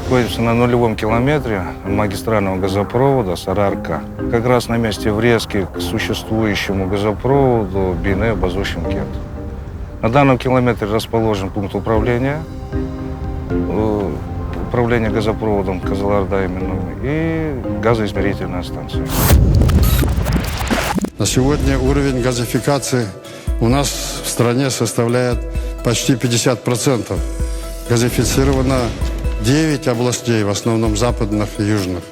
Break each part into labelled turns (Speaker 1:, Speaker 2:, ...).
Speaker 1: находимся на нулевом километре магистрального газопровода Сарыарка. Как раз на месте врезки к существующему газопроводу Бейнеу-Базу-Шымкент. На данном километре расположен пункт управления газопроводом Кызылорда именно и газоизмерительная станция.
Speaker 2: На сегодня уровень газификации у нас в стране составляет почти 50%. Газифицировано 9 областей, в основном западных и южных.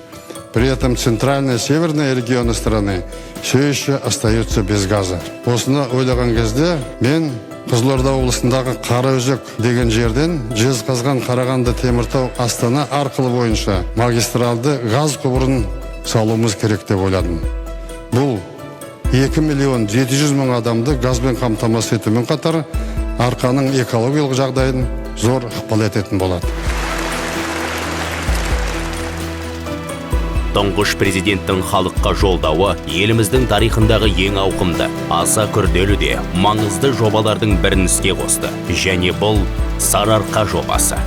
Speaker 2: При этом центральные и северные регионы страны все еще остаются без газа. Осыны ойлаған кезде мен Қызылорда облысындағы Қараөзек деген жерден Жезқазған, Қарағанды, Теміртау, Астана арқылы бойынша магистралды газ құбырын салуымыз керек деп ойладым. Бұл 2.700.000 адамды газбен қамтамасыз етумен қатар арқаның экологиялық жағдайын зор ықпал ететін болады.
Speaker 3: Тұңғыш президенттің халыққа жолдауы еліміздің тарихындағы ең ауқымды, аса күрделі де маңызды жобалардың бірін іске қосты. Және бұл Сарыарқа жобасы.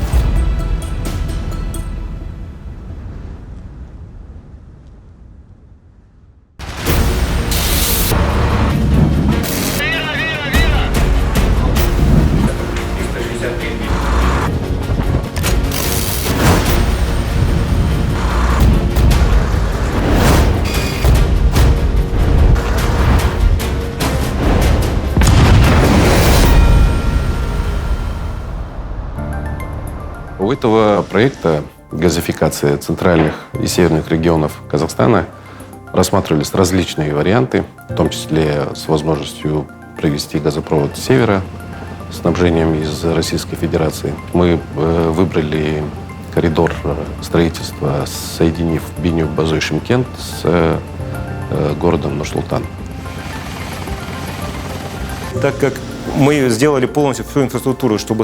Speaker 4: У этого проекта газификации центральных и северных регионов Казахстана рассматривались различные варианты, в том числе с возможностью провести газопровод с севера, снабжением из Российской Федерации. Мы выбрали коридор строительства, соединив Бейнеу-Базу и Шымкент с городом Нур-Султан.
Speaker 5: Так как мы сделали полностью всю инфраструктуру, чтобы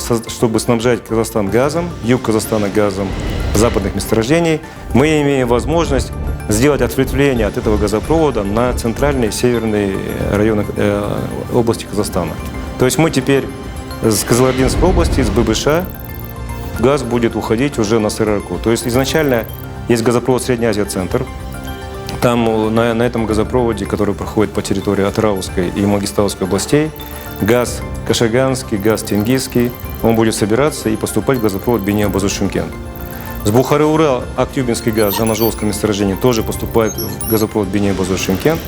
Speaker 5: снабжать Казахстан газом, юг Казахстана газом западных месторождений, мы имеем возможность сделать ответвление от этого газопровода на центральные и северные районы области Казахстана. То есть мы теперь с Кызылординской области, с ББШ, газ будет уходить уже на Сарыарку. То есть изначально есть газопровод Средняя Азия-Центр. Там на этом газопроводе, который проходит по территории Атырауской и Мангистауской областей, газ Кашаганский, газ Тенгизский, он будет собираться и поступать в газопровод Бейнеу-Базу-Шымкент. С Бухары-Урал Актюбинский газ, Жанажолское месторождение, тоже поступает в газопровод Бейнеу-Базу-Шымкент.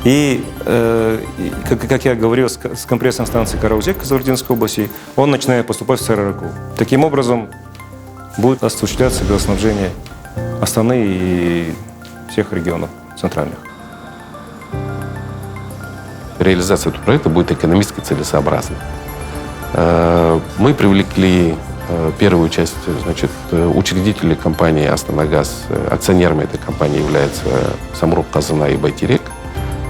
Speaker 5: И, как я говорил, с компрессорной станции Караузек Кызылординской области, он начинает поступать в Сарыарку. Таким образом, будет осуществляться газоснабжение Астаны и всех регионов центральных.
Speaker 4: Реализация этого проекта будет экономически целесообразной. Мы привлекли первую часть, учредителей компании «Астанагаз». Акционерами этой компании являются Самрук-Казына и Байтерек.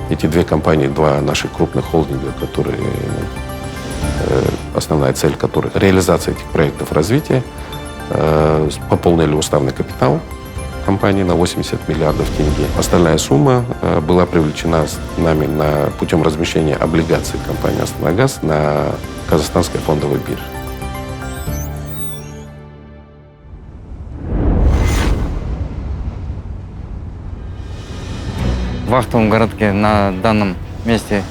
Speaker 4: Эти две компании, два наших крупных холдинга, которые основная цель которых реализация этих проектов развития, пополнили уставный капитал компании на 80 миллиардов тенге. Остальная сумма была привлечена нами путем размещения облигаций компании «Астанагаз» на Казахстанской фондовой бирже.
Speaker 6: В вахтовом городке на данном месте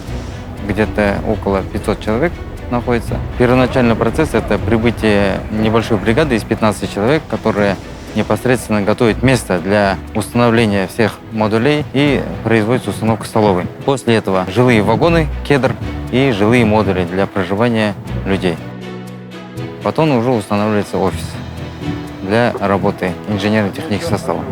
Speaker 6: где-то около 500 человек находится. Первоначальный процесс – это прибытие небольшой бригады из 15 человек, которые непосредственно готовят место для установления всех модулей и производится установка столовой. После этого жилые вагоны, кедр и жилые модули для проживания людей. Потом уже устанавливается офис для работы инженерно-технического состава.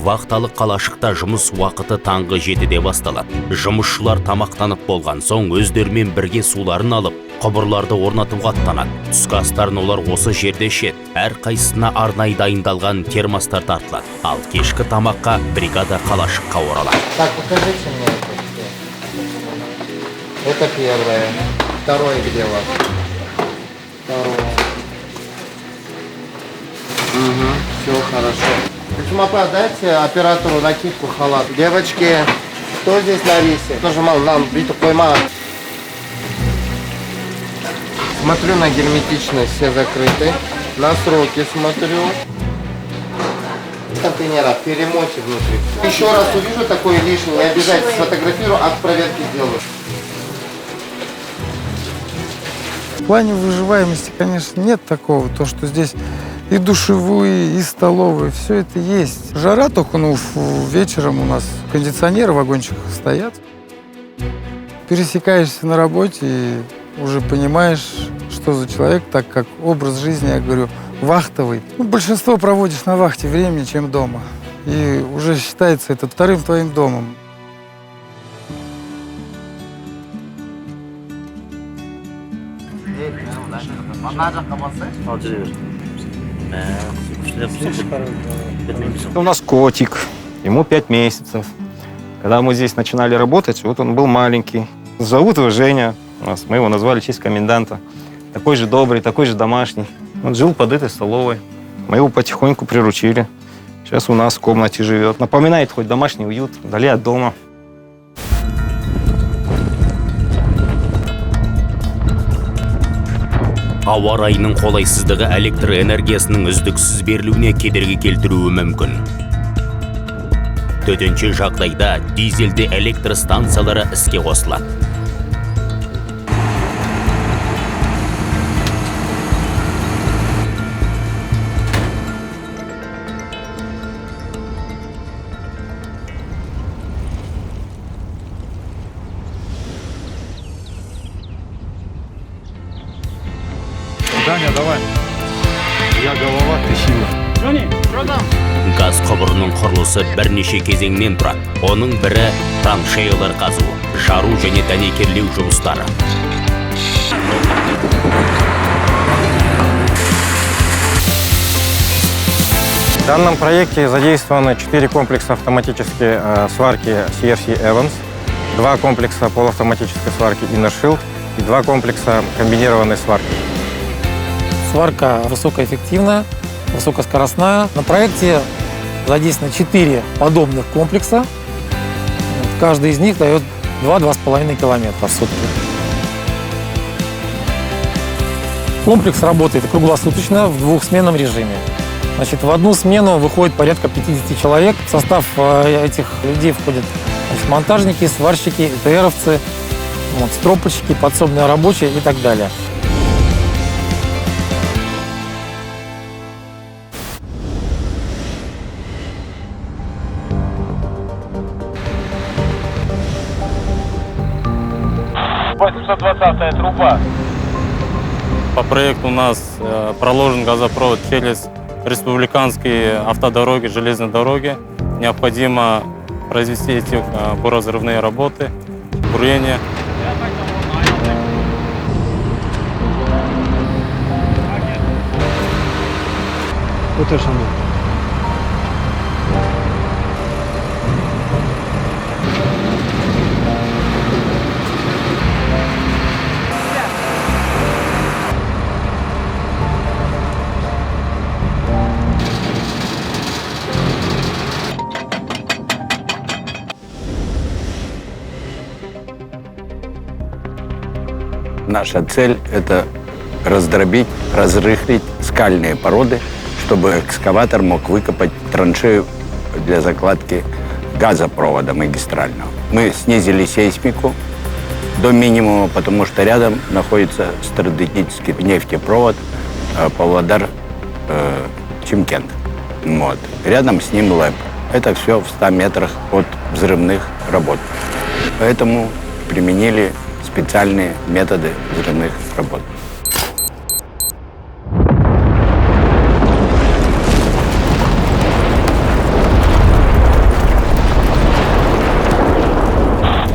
Speaker 3: Вахталық қалашықта жұмыс уақыты таңғы 7-де басталады. Жұмысшылар тамақтанып болған соң өздерімен бірге суларын алып, құбырларды орнатуға аттанады. Түскі астарын олар осы жерде ішеді. Әрқайсысына арнайы дайындалған термостар тартылады. Ал кешкі тамаққа бригада қалашыққа оралады.
Speaker 7: Так, покажите мне это. Это первое. Второе где у вас? Второе. Угу, все хорошо. Цумапа, дайте оператору накидку халат. Девочки, кто здесь на рисе? Нажимал нам биту пойма. Смотрю на герметичность, все закрыты. На сроки смотрю. Контейнера, перемоте внутри. Еще раз увижу такое лишнее, я обязательно сфотографирую, акт проверки сделаю.
Speaker 8: В плане выживаемости, конечно, нет такого. То, что здесь и душевые, и столовые, все это есть. Жара только, вечером у нас кондиционеры в вагончиках стоят. Пересекаешься на работе и уже понимаешь, что за человек, так как образ жизни, я говорю, вахтовый. Большинство проводишь на вахте времени, чем дома. И уже считается это вторым твоим домом.
Speaker 9: У нас котик, ему 5 месяцев. Когда мы здесь начинали работать, вот он был маленький. Зовут его Женя. Мы его назвали в честь коменданта. Такой же добрый, такой же домашний. Он жил под этой столовой. Мы его потихоньку приручили. Сейчас у нас в комнате живет. Напоминает хоть домашний уют, вдали от дома.
Speaker 3: Ауа райының қолайсыздығы электр энергиясының үздіксіз берілуіне кедергі келтіруі мүмкін. Төтенше жағдайда дизельді электр станциялары іске қосылады.
Speaker 1: Даня, давай. Я голова, ты сила.
Speaker 3: Газ құбырының құрылысы бірнеше кезеңнен тұрады. Оның бірі траншеялар қазу, жару және дәнекерлеу жұмыстары.
Speaker 9: В данном проекте задействованы 4 комплекса автоматической сварки CFC Evans, 2 комплекса полуавтоматической сварки InnerShield и 2 комплекса комбинированной сварки.
Speaker 10: Сварка высокоэффективная, высокоскоростная. На проекте задействовано 4 подобных комплекса. Каждый из них дает 2-2,5 километра в сутки. Комплекс работает круглосуточно в двухсменном режиме. Значит, в одну смену выходит порядка 50 человек. В состав этих людей входят монтажники, сварщики, ИТРовцы, стропочки, подсобные рабочие и так далее.
Speaker 11: Труба. По проекту у нас проложен газопровод через республиканские автодороги, железные дороги. Необходимо произвести эти буровозрывные работы, бурение.
Speaker 12: Наша цель – это раздробить, разрыхлить скальные породы, чтобы экскаватор мог выкопать траншею для закладки газопровода магистрального. Мы снизили сейсмику до минимума, потому что рядом находится стратегический нефтепровод Павлодар-Чимкент. Вот. Рядом с ним ЛЭП. Это все в 100 метрах от взрывных работ. Поэтому применили специальные методы взрывных работ.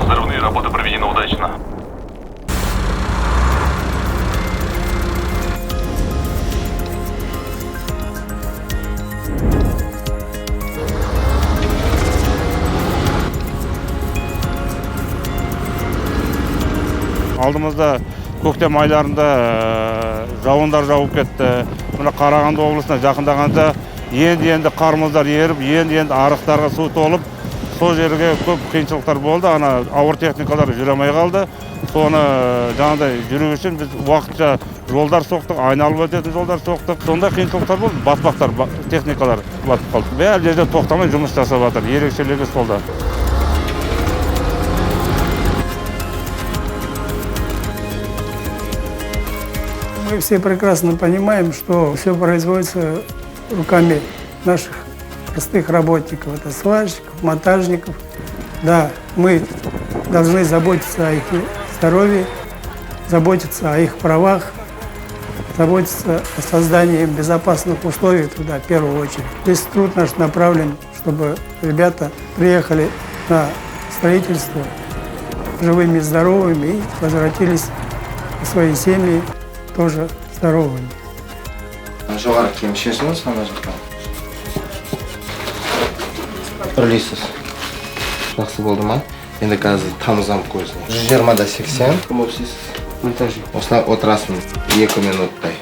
Speaker 11: Взрывные работы проведены удачно.
Speaker 13: Алдымызда көктем айларында жауындар жауып кетті. Мына Қарағанды облысына жақындағанда
Speaker 1: Енді қармыздар еріп, енді арықтарға су толып, сол жерге көп қиыншылықтар болды. Ана ауыр техникалар жүре алмай қалды. Соны жаңағыдай жүру үшін біз уақытша жолдар соқтық, айналып өтетін жолдар соқтық. Сонда қиыншылықтар болды, батпақтар, техникалар батып қалды. Бәрі жерде тоқтамай жұмыс жасап жатыр. Ерекшелігі солда.
Speaker 13: Мы все прекрасно понимаем, что все производится руками наших простых работников. Это сварщиков, монтажников. Да, мы должны заботиться о их здоровье, заботиться о их правах, заботиться о создании безопасных условий туда в первую очередь. Весь труд наш направлен, чтобы ребята приехали на строительство живыми, здоровыми и возвратились в свои семьи тоже здоровыми.
Speaker 7: Жоғары кемшесіңіз қандай жаққа? Үрлейсіз. Жақсы болды ма? Енді қазір тамызам көзіне. 120-да 80. Кім өпсейсіз? Монтажник. Осылай отырасың 2 минуттай.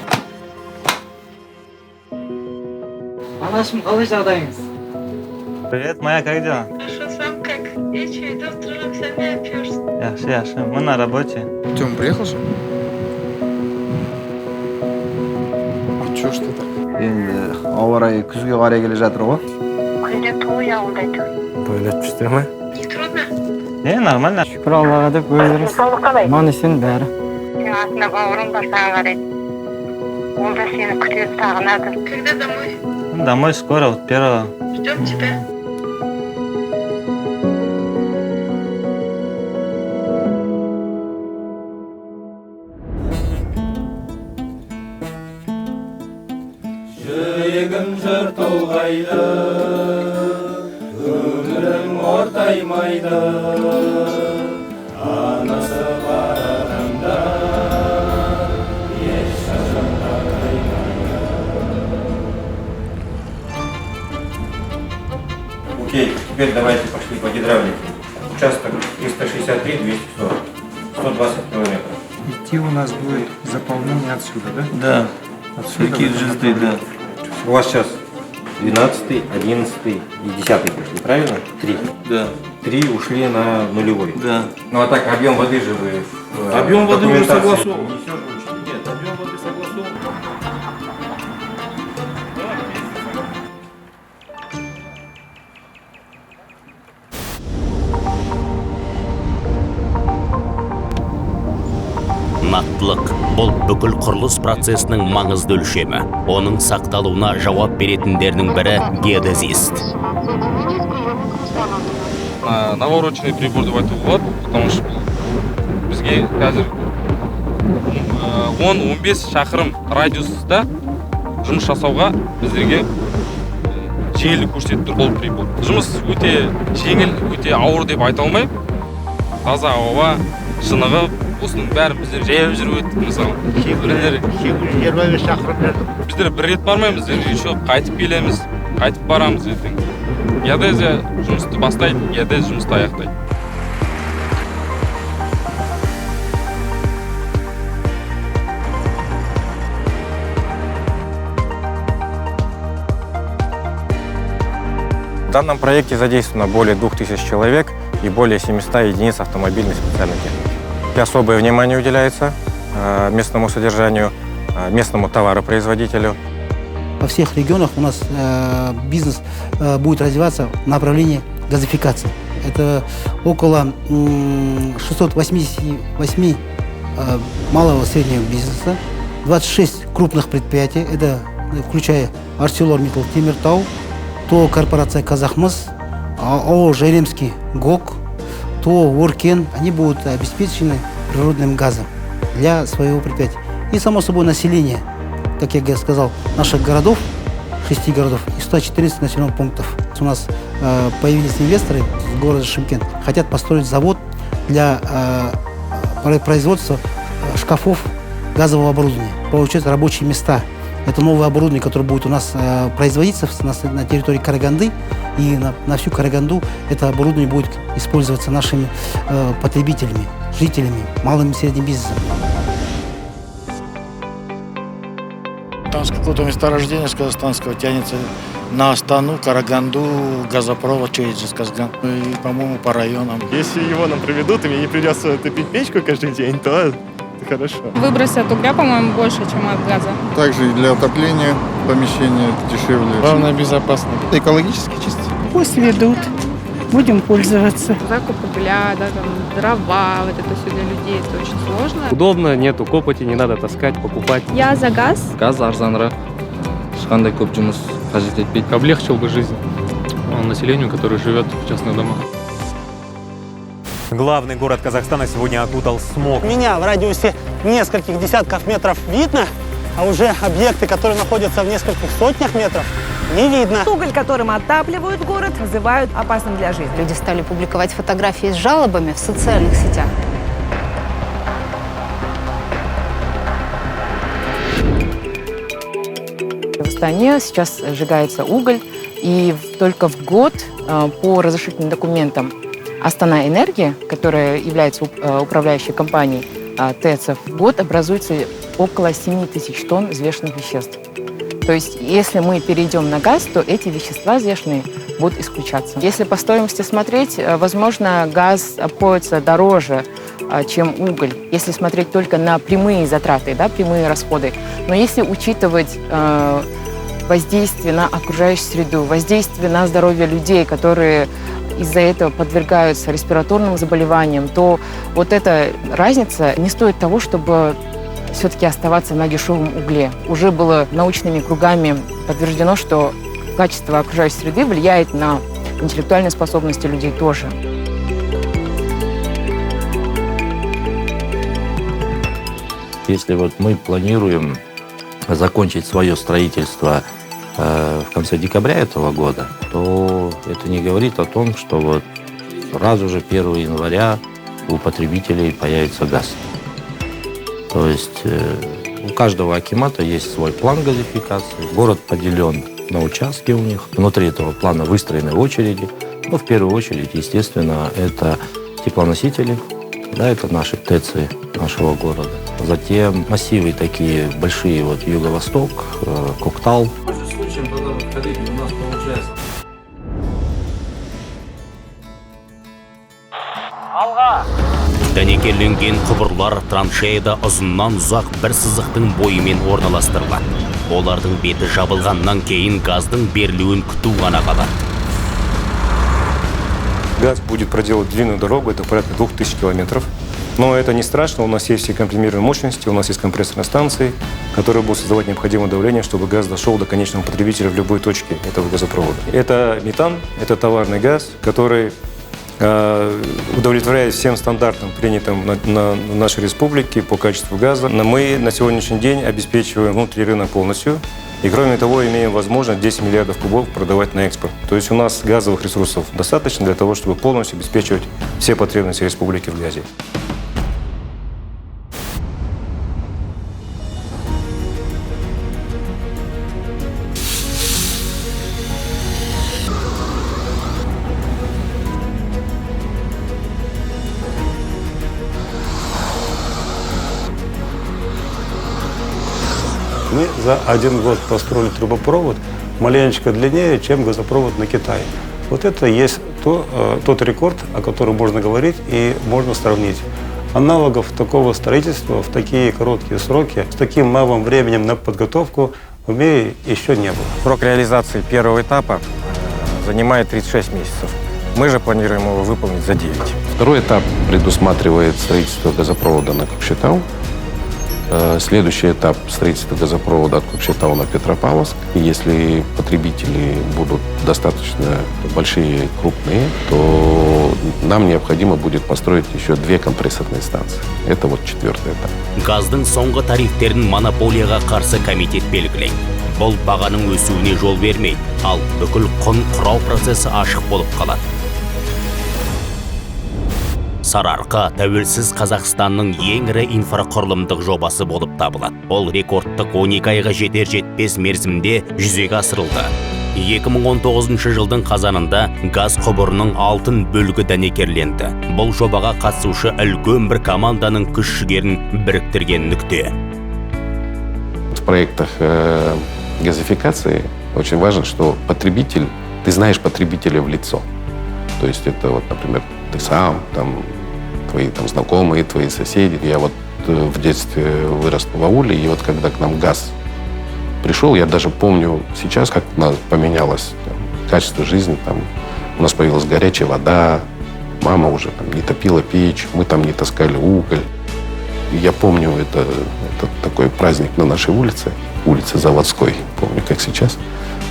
Speaker 6: Анашым, қалай жағдайыңыз?
Speaker 11: Привет, моя, как дела?
Speaker 14: Хорошо, сам как? Я что, иду в трудом, сами опёрся.
Speaker 11: Яши, мы на работе.
Speaker 8: Тём, приехал же? А чё ж ты так?
Speaker 7: Енді ауа райы күзге қарай келе жатыр ғой.
Speaker 14: Күнде той ауылда тұр.
Speaker 11: Тойлап жүрсіздер ме?
Speaker 14: Не трудно?
Speaker 11: Нормально.
Speaker 6: Шүкір Аллаға деп өзіріз.
Speaker 14: Денсаулық қалай?
Speaker 6: Аман есен бәрі.
Speaker 14: Сен артында бауырың бар саған қарайды. Ол да сені күтеді, сағынады. Когда домой?
Speaker 11: Домой скоро, вот 1-го.
Speaker 14: Ждем тебя.
Speaker 5: Окей, теперь давайте пошли по гидравлике. Участок 363-240, 120 километров.
Speaker 8: Идти у нас будет заполнение отсюда, да?
Speaker 11: Да.
Speaker 8: Отсюда.
Speaker 11: Какие звезды, да.
Speaker 5: У вас сейчас 12, 11 и 10 пошли, правильно? 3.
Speaker 11: Да.
Speaker 5: 3 ушли на нулевой.
Speaker 11: Да.
Speaker 5: Ну а так объем воды же вы...
Speaker 11: Объем воды уже
Speaker 5: документации
Speaker 11: согласован.
Speaker 5: несёте?
Speaker 11: Нет, объем воды согласован.
Speaker 3: Нақтылық бұл бүкіл құрылыс процесінің маңызды өлшемі. Оның сақталуына жауап беретіндердің бірі геодезист.
Speaker 11: Навороченный прибор деп айтуға болады, потому что бізге қазір 10-15 шақырым радиуста жұмыс жасауға біздерге жеңілдік көрсетіп тұр бұл прибор. Жұмыс өте жеңіл, өте ауыр деп айта алмаймын. Таза ауа, шынығып, осының бәрін біздер жаяу жүріп өттік, мысалы. Кейбіреулер
Speaker 7: 25 шақырым жүрдік.
Speaker 11: біздер бір рет бармаймыз, еще қайтып келеміз, қайтып барамыз ертең. Геодезия жұмысты бастайды, геодезия жұмысты аяқтайды.
Speaker 9: В данном проекте задействовано более 2000 человек и более 700 единиц автомобильной специальной техники. И особое внимание уделяется местному содержанию, местному товаропроизводителю.
Speaker 15: Во всех регионах у нас бизнес будет развиваться в направлении газификации. Это около 688 малого и среднего бизнеса, 26 крупных предприятий, это включая ArcelorMittal Темиртау, ТО корпорация Казахмыс, ООО Жайремский ГОК, ТО Воркен, они будут обеспечены природным газом для своего предприятия. И, само собой, население, как я сказал, наших городов, 6 городов и 114 населенных пунктов. У нас появились инвесторы из города Шымкент, хотят построить завод для производства шкафов газового оборудования, получать рабочие места. Это новое оборудование, которое будет у нас производиться на территории Караганды, и на всю Караганду это оборудование будет использоваться нашими потребителями, жителями, малым и средним бизнесом.
Speaker 16: Там с какого-то месторождения, с казахстанского, тянется на Астану, Караганду, газопровод, что есть, Казган. И, по-моему, по районам.
Speaker 17: Если его нам приведут, и мне не придется топить печку каждый день, то это хорошо.
Speaker 18: Выбросы от угля, по-моему, больше, чем от газа.
Speaker 19: Также и для отопления помещения дешевле.
Speaker 17: Главное, безопасно.
Speaker 19: Экологически чисто.
Speaker 20: Пусть ведут, будем пользоваться.
Speaker 18: Закуп угля, да, там, дрова, вот это все для людей, это очень сложно.
Speaker 17: Удобно, нету копоти, не надо таскать, покупать.
Speaker 18: Я за газ.
Speaker 6: Газ арзанрақ. Ешқандай көп жұмыс қажет етпейді.
Speaker 17: Облегчил бы жизнь населению, которое живет в частных домах.
Speaker 21: Главный город Казахстана сегодня окутал смог.
Speaker 22: Меня в радиусе нескольких десятков метров видно, а уже объекты, которые находятся в нескольких сотнях метров, не видно.
Speaker 23: Уголь, которым отапливают город, называют опасным для жизни.
Speaker 24: Люди стали публиковать фотографии с жалобами в социальных сетях.
Speaker 25: В Астане сейчас сжигается уголь, и только в год по разрешительным документам Астана Энергия, которая является управляющей компанией ТЭЦов, в год образуется около 7 тысяч тонн взвешенных веществ. То есть, если мы перейдем на газ, то эти вещества взвешенные будут исключаться. Если по стоимости смотреть, возможно, газ обходится дороже, чем уголь, если смотреть только на прямые затраты, да, прямые расходы. Но если учитывать воздействие на окружающую среду, воздействие на здоровье людей, которые из-за этого подвергаются респираторным заболеваниям, то вот эта разница не стоит того, чтобы все-таки оставаться на дешевом угле. Уже было научными кругами подтверждено, что качество окружающей среды влияет на интеллектуальные способности людей тоже.
Speaker 26: Если вот мы планируем закончить свое строительство в конце декабря этого года, то это не говорит о том, что вот сразу же 1 января у потребителей появится газ. То есть у каждого акимата есть свой план газификации. Город поделен на участки у них. Внутри этого плана выстроены очереди. Но в первую очередь, естественно, это теплоносители, да, это наши ТЭЦы нашего города. Затем массивы такие большие, вот Юго-Восток, Коктал.
Speaker 3: Дәнекерленген құбырлар траншеяда ұзыннан ұзақ бір сызықтың бойымен орналастырылады. Олардың беті жабылғаннан кейін газдың берілуін күту ғана қалады.
Speaker 5: Газ будет проделать длинную дорогу, это порядка 2000 километров. Но это не страшно, у нас есть все комплементарные мощности, у нас есть компрессорные станции, которые будут создавать необходимое давление, чтобы газ дошел до конечного потребителя в любой точке этого газопровода. Это метан, это товарный газ, который удовлетворяет всем стандартам, принятым на нашей республике по качеству газа. Мы на сегодняшний день обеспечиваем внутренний рынок полностью. И кроме того, имеем возможность 10 миллиардов кубов продавать на экспорт. То есть у нас газовых ресурсов достаточно для того, чтобы полностью обеспечивать все потребности республики в газе.
Speaker 27: Мы за 1 год построили трубопровод маленечко длиннее, чем газопровод на Китае. Вот это есть тот рекорд, о котором можно говорить и можно сравнить. Аналогов такого строительства в такие короткие сроки, с таким малым временем на подготовку в мире еще не было.
Speaker 9: Срок реализации первого этапа занимает 36 месяцев. Мы же планируем его выполнить за 9.
Speaker 4: Второй этап предусматривает строительство газопровода на Кокшетау. Следующий этап строительства газопровода от Кокшетау на Петропавловск. И если потребители будут достаточно большие, крупные, то нам необходимо будет построить еще 2 компрессорные станции. Это вот 4-й этап.
Speaker 3: Газдың соңғы тарифтерін монополияға қарсы комитет белгілейді. Бұл бағаның өсуіне жол бермейді, ал бүкіл құн құрау процесі ашық болып қалады. Сарыарқа тәуелсіз Қазақстанның ең ірі инфрақұрылымдық жобасы болып табылады. Ол рекордтық 12 айға жетер-жетпес мерзімде жүзеге асырылды. 2019 жылдың қазанында газ құбырының алтын бөлігі дәнекерленді. Бұл жобаға қатысушы үлкен бір команданың күш-жігерін біріктірген нүкте.
Speaker 4: в проектах газификации очень важно, что потребитель, ты знаешь потребителя в лицо. То есть это вот, например, ты сам, там, твои там знакомые, твои соседи. Я вот в детстве вырос в ауле, и вот когда к нам газ пришел, я даже помню сейчас, как у нас поменялось там, качество жизни. Там, у нас появилась горячая вода, мама уже там, не топила печь, мы там не таскали уголь. И я помню, это такой праздник на нашей улице Заводской, помню, как сейчас.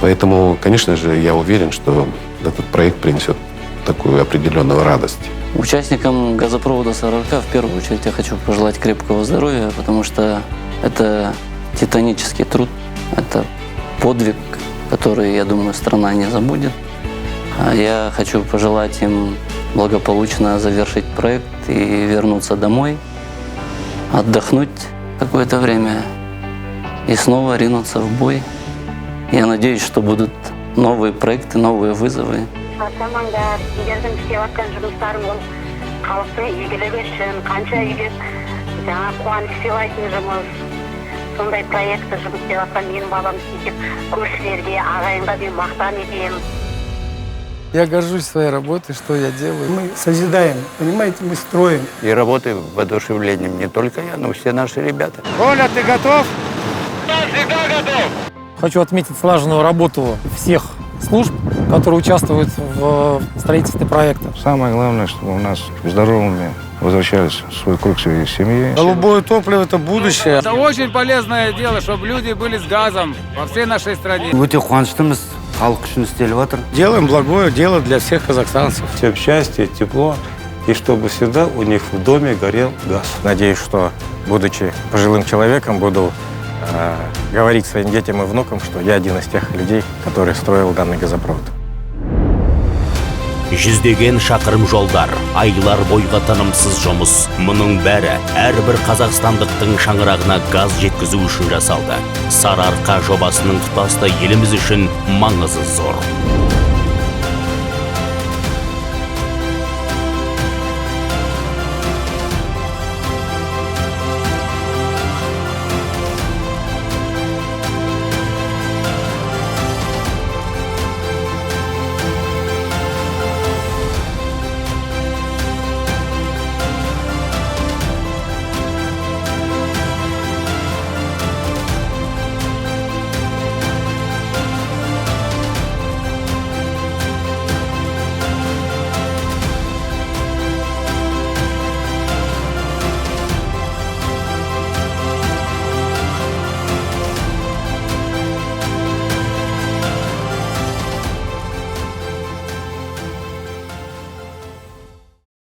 Speaker 4: Поэтому, конечно же, я уверен, что этот проект принесет такую определенную радость.
Speaker 1: Участникам газопровода СРРК в первую очередь я хочу пожелать крепкого здоровья, потому что это титанический труд, это подвиг, который, я думаю, страна не забудет. Я хочу пожелать им благополучно завершить проект и вернуться домой, отдохнуть какое-то время и снова ринуться в бой. Я надеюсь, что будут новые проекты, новые вызовы.
Speaker 2: Сондай проектті жұмыс істеп жатқан менің балам сөйтіп көршілерге, ағайынға дейін мақтан етемін.
Speaker 8: Я горжусь своей работой, что я делаю.
Speaker 22: Мы созидаем, понимаете, мы строим.
Speaker 10: И работаем воодушевлением не только я, но и все наши ребята.
Speaker 8: Оля, ты готов? Да, всегда готов. Хочу отметить слаженную работу всех служб, которые участвуют в строительстве проекта.
Speaker 27: Самое главное, чтобы у нас здоровыми возвращались в свой круг своей семьи.
Speaker 8: Голубое топливо – это будущее.
Speaker 12: Это очень полезное дело, чтобы люди были с газом во всей нашей стране.
Speaker 8: Делаем благое дело для всех казахстанцев.
Speaker 27: Всем счастья, тепло, и чтобы всегда у них в доме горел газ.
Speaker 9: Надеюсь, что, будучи пожилым человеком, буду говорить своим детям и внукам, что я один из тех людей, который строил данный газопровод.
Speaker 3: Жүздеген шақырым жолдар, айлар бойға тынымсыз жұмыс. Мұның бәрі әрбір қазақстандықтың шаңырағына газ жеткізу үшін жасалды. Сарыарқа жобасының тұтастай еліміз үшін маңызы зор.